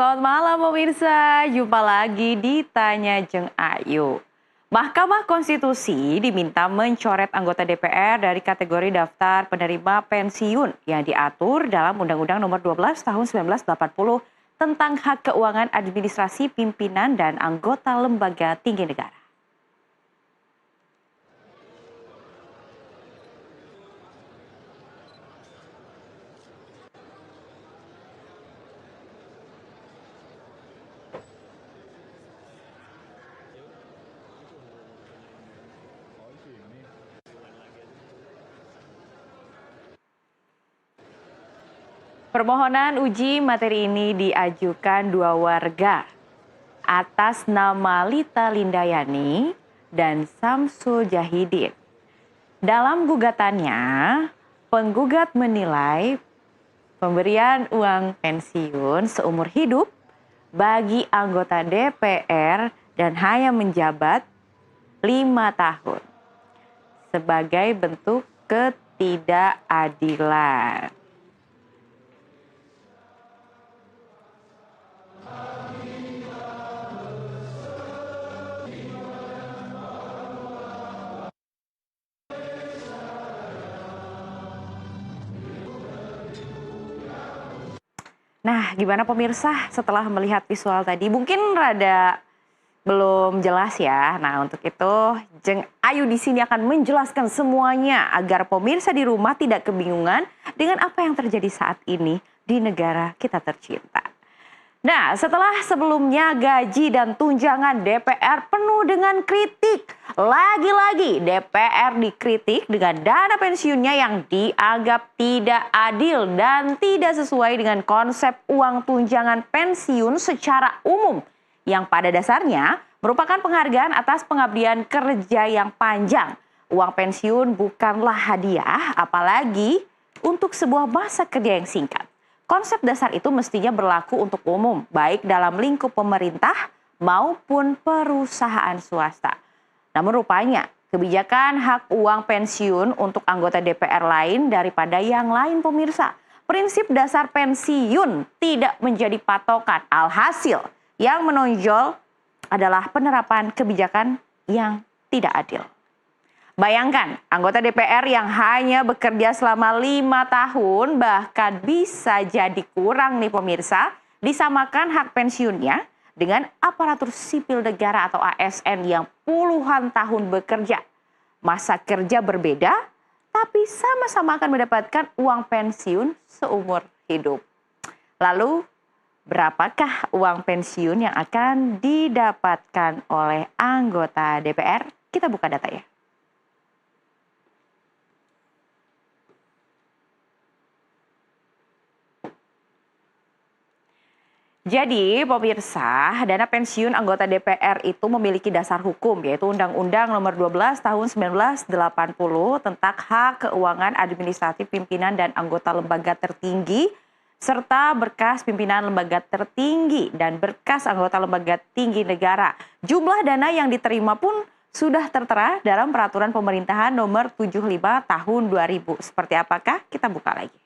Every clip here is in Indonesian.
Selamat malam pemirsa, jumpa lagi di Tanya Jeng Ayu. Mahkamah Konstitusi diminta mencoret anggota DPR dari kategori daftar penerima pensiun yang diatur dalam Undang-Undang Nomor 12 Tahun 1980 tentang hak keuangan administrasi pimpinan dan anggota lembaga tinggi negara. Permohonan uji materi ini diajukan dua warga atas nama Lita Lindayani dan Samsul Jahidin. Dalam gugatannya, penggugat menilai pemberian uang pensiun seumur hidup bagi anggota DPR dan hanya menjabat 5 tahun sebagai bentuk ketidakadilan. Nah, gimana pemirsa setelah melihat visual tadi? Mungkin rada belum jelas ya. Nah, untuk itu Jeng Ayu di sini akan menjelaskan semuanya agar pemirsa di rumah tidak kebingungan dengan apa yang terjadi saat ini di negara kita tercinta. Nah, setelah sebelumnya gaji dan tunjangan DPR penuh dengan kritik. Lagi-lagi DPR dikritik dengan dana pensiunnya yang dianggap tidak adil dan tidak sesuai dengan konsep uang tunjangan pensiun secara umum. Yang pada dasarnya merupakan penghargaan atas pengabdian kerja yang panjang. Uang pensiun bukanlah hadiah, apalagi untuk sebuah masa kerja yang singkat. Konsep dasar itu mestinya berlaku untuk umum, baik dalam lingkup pemerintah maupun perusahaan swasta. Namun rupanya, kebijakan hak uang pensiun untuk anggota DPR lain daripada yang lain pemirsa. Prinsip dasar pensiun tidak menjadi patokan, alhasil yang menonjol adalah penerapan kebijakan yang tidak adil. Bayangkan, anggota DPR yang hanya bekerja selama 5 tahun bahkan bisa jadi kurang nih pemirsa, disamakan hak pensiunnya dengan aparatur sipil negara atau ASN yang puluhan tahun bekerja. Masa kerja berbeda, tapi sama-sama akan mendapatkan uang pensiun seumur hidup. Lalu, berapakah uang pensiun yang akan didapatkan oleh anggota DPR? Kita buka data ya. Jadi, pemirsa, dana pensiun anggota DPR itu memiliki dasar hukum, yaitu Undang-Undang Nomor 12 Tahun 1980 tentang hak keuangan administratif pimpinan dan anggota lembaga tertinggi, serta berkas pimpinan lembaga tertinggi dan berkas anggota lembaga tinggi negara. Jumlah dana yang diterima pun sudah tertera dalam Peraturan Pemerintahan Nomor 75 Tahun 2000. Seperti apakah? Kita buka lagi.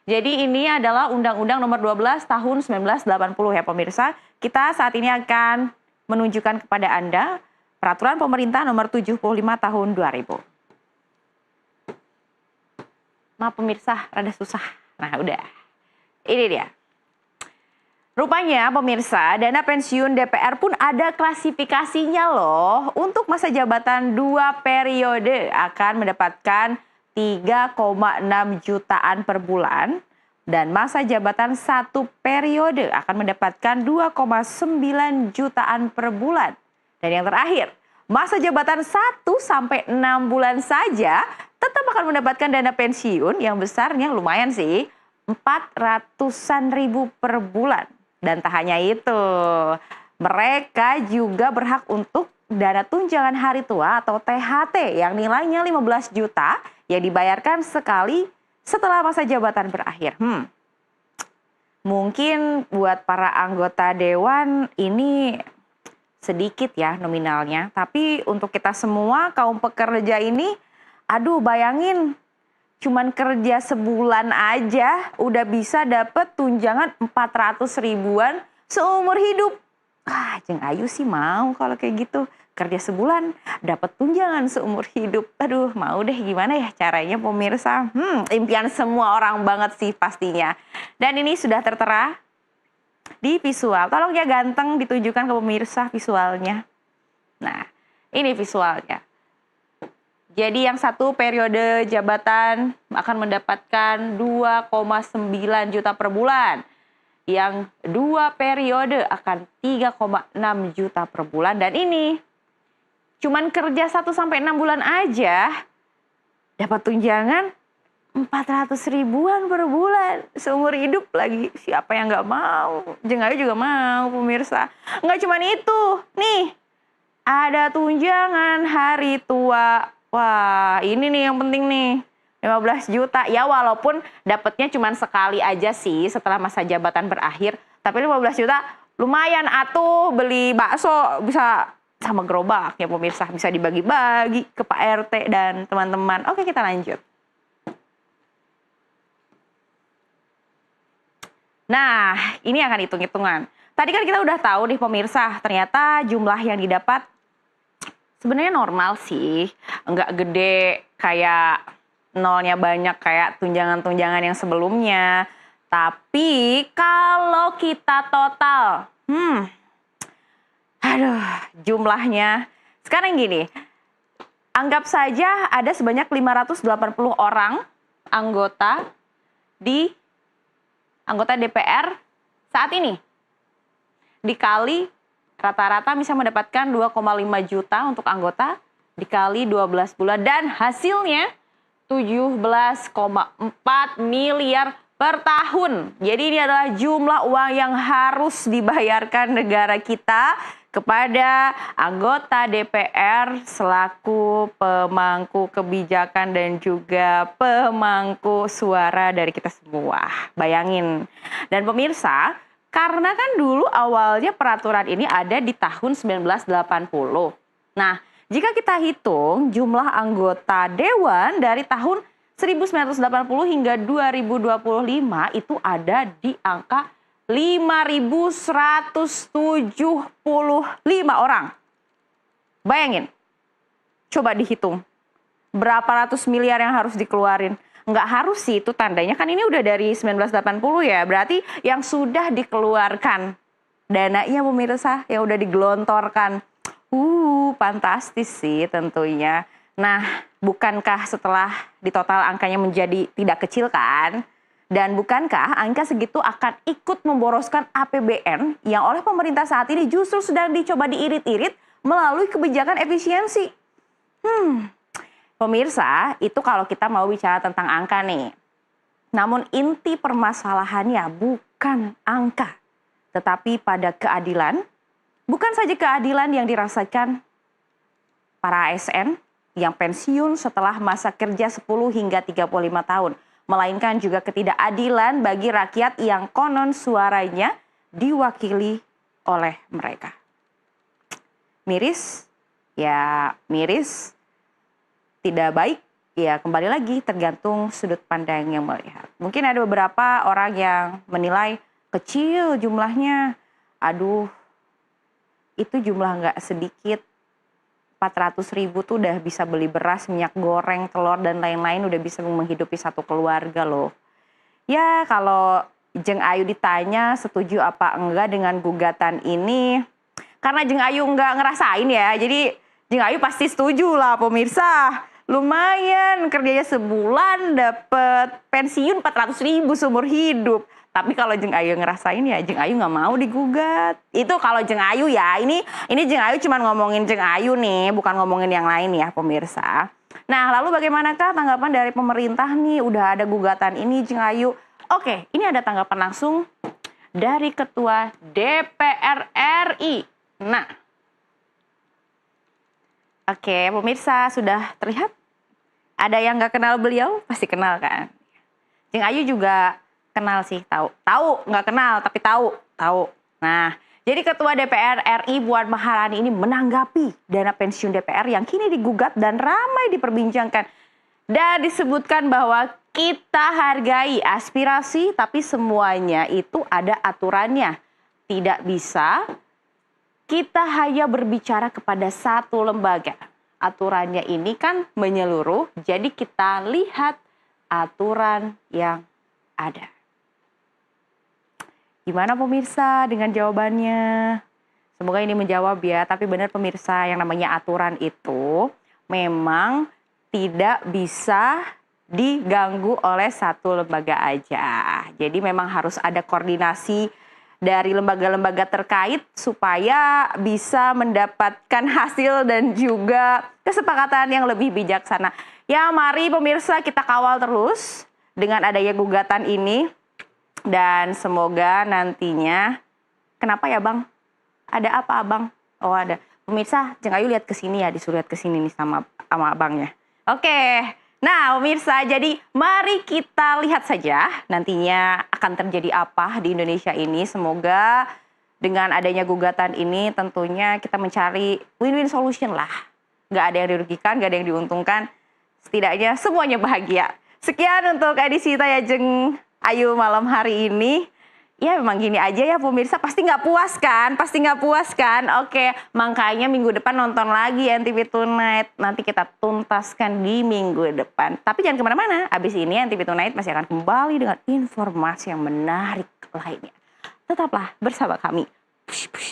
Jadi ini adalah Undang-Undang Nomor 12 Tahun 1980 ya pemirsa. Kita saat ini akan menunjukkan kepada Anda Peraturan Pemerintah Nomor 75 Tahun 2000. Maaf pemirsa, rada susah. Nah udah, ini dia. Rupanya pemirsa, dana pensiun DPR pun ada klasifikasinya loh. Untuk masa jabatan 2 periode akan mendapatkan 3,6 jutaan per bulan dan masa jabatan 1 periode akan mendapatkan 2,9 jutaan per bulan. Dan yang terakhir, masa jabatan 1 sampai 6 bulan saja tetap akan mendapatkan dana pensiun yang besarnya lumayan sih, 400-an ribu per bulan. Dan tak hanya itu, mereka juga berhak untuk dana tunjangan hari tua atau THT yang nilainya 15 juta yang dibayarkan sekali setelah masa jabatan berakhir. Mungkin buat para anggota dewan ini sedikit ya nominalnya. Tapi untuk kita semua kaum pekerja ini, aduh bayangin cuman kerja sebulan aja udah bisa dapet tunjangan 400 ribuan seumur hidup. Jeung Ayu sih mau kalau kayak gitu. Kerja sebulan dapat tunjangan seumur hidup. Aduh, mau deh, gimana ya caranya pemirsa? Impian semua orang banget sih pastinya. Dan ini sudah tertera di visual. Tolong ya ganteng ditunjukkan ke pemirsa visualnya. Nah, ini visualnya. Jadi yang satu periode jabatan akan mendapatkan 2,9 juta per bulan. Yang dua periode akan 3,6 juta per bulan. Dan ini cuman kerja 1-6 bulan aja dapat tunjangan 400 ribuan per bulan seumur hidup lagi. Siapa yang nggak mau? Jeung Ayu juga mau pemirsa. Nggak cuman itu, nih ada tunjangan hari tua. Wah, ini nih yang penting nih, 15 juta. Ya walaupun dapatnya cuma sekali aja sih setelah masa jabatan berakhir. Tapi 15 juta lumayan atuh, beli bakso bisa sama gerobak ya pemirsa. Bisa dibagi-bagi ke Pak RT dan teman-teman. Oke, kita lanjut. Nah, ini akan hitung-hitungan. Tadi kan kita udah tahu nih pemirsa, ternyata jumlah yang didapat sebenarnya normal sih. Enggak gede kayak nolnya banyak kayak tunjangan-tunjangan yang sebelumnya. Tapi kalau kita total, jumlahnya sekarang gini. Anggap saja ada sebanyak 580 orang anggota DPR saat ini. Dikali rata-rata bisa mendapatkan 2,5 juta untuk anggota, dikali 12 bulan dan hasilnya 17,4 miliar per tahun. Jadi ini adalah jumlah uang yang harus dibayarkan negara kita kepada anggota DPR selaku pemangku kebijakan dan juga pemangku suara dari kita semua. Bayangin. Dan pemirsa, karena kan dulu awalnya peraturan ini ada di tahun 1980. Nah, jika kita hitung jumlah anggota dewan dari tahun 1980 hingga 2025 itu ada di angka 5.175 orang. Bayangin, coba dihitung berapa ratus miliar yang harus dikeluarin. Nggak harus sih, itu tandanya kan ini udah dari 1980 ya, berarti yang sudah dikeluarkan dananya pemirsa, yang udah digelontorkan. Fantastis sih tentunya. Nah, bukankah setelah ditotal angkanya menjadi tidak kecil kan? Dan bukankah angka segitu akan ikut memboroskan APBN yang oleh pemerintah saat ini justru sedang dicoba diirit-irit melalui kebijakan efisiensi? Pemirsa, itu kalau kita mau bicara tentang angka nih. Namun inti permasalahannya bukan angka, tetapi pada keadilan. Bukan saja keadilan yang dirasakan para ASN yang pensiun setelah masa kerja 10 hingga 35 tahun. Melainkan juga ketidakadilan bagi rakyat yang konon suaranya diwakili oleh mereka. Miris, ya miris. Tidak baik, ya kembali lagi tergantung sudut pandang yang melihat. Mungkin ada beberapa orang yang menilai kecil jumlahnya. Aduh, itu jumlah nggak sedikit. 400 ribu tuh udah bisa beli beras, minyak goreng, telur, dan lain-lain, udah bisa menghidupi satu keluarga loh. Ya kalau Jeung Ayu ditanya setuju apa enggak dengan gugatan ini, karena Jeung Ayu nggak ngerasain ya, jadi Jeung Ayu pasti setuju lah pemirsa. Lumayan kerjanya sebulan dapet pensiun 400 ribu seumur hidup. Tapi kalau Jeung Ayu ngerasain ya Jeung Ayu nggak mau digugat. Itu kalau Jeung Ayu ya, ini Jeung Ayu cuma ngomongin Jeung Ayu nih, bukan ngomongin yang lain ya pemirsa. Nah lalu bagaimanakah tanggapan dari pemerintah nih, udah ada gugatan ini Jeung Ayu. Oke, ini ada tanggapan langsung dari Ketua DPR RI. Nah, oke pemirsa sudah terlihat? Ada yang nggak kenal beliau? Pasti kenal kan? Jeung Ayu juga kenal sih, tahu nggak kenal tapi tahu. Nah, jadi Ketua DPR RI Puan Maharani ini menanggapi dana pensiun DPR yang kini digugat dan ramai diperbincangkan. Dan disebutkan bahwa kita hargai aspirasi, tapi semuanya itu ada aturannya. Tidak bisa kita hanya berbicara kepada satu lembaga. Aturannya ini kan menyeluruh, jadi kita lihat aturan yang ada. Gimana pemirsa dengan jawabannya? Semoga ini menjawab ya, tapi benar pemirsa, yang namanya aturan itu memang tidak bisa diganggu oleh satu lembaga aja. Jadi memang harus ada koordinasi dari lembaga-lembaga terkait supaya bisa mendapatkan hasil dan juga kesepakatan yang lebih bijaksana. Ya mari pemirsa kita kawal terus dengan adanya gugatan ini. Dan semoga nantinya, kenapa ya Bang? Ada apa Abang? Oh ada. Pemirsa, Jeng Ayu lihat ke sini ya, disuruh lihat ke sini nih sama abangnya. Oke, nah pemirsa, jadi mari kita lihat saja nantinya akan terjadi apa di Indonesia ini. Semoga dengan adanya gugatan ini tentunya kita mencari win-win solution lah. Gak ada yang dirugikan, gak ada yang diuntungkan. Setidaknya semuanya bahagia. Sekian untuk edisi Tanya Jeng Ayu malam hari ini. Ya memang gini aja ya pemirsa, pasti nggak puas kan? Pasti nggak puas kan? Oke, makanya minggu depan nonton lagi NTV Tonight. Nanti kita tuntaskan di minggu depan. Tapi jangan kemana-mana, abis ini NTV Tonight masih akan kembali dengan informasi yang menarik lainnya. Tetaplah bersama kami. Push, push.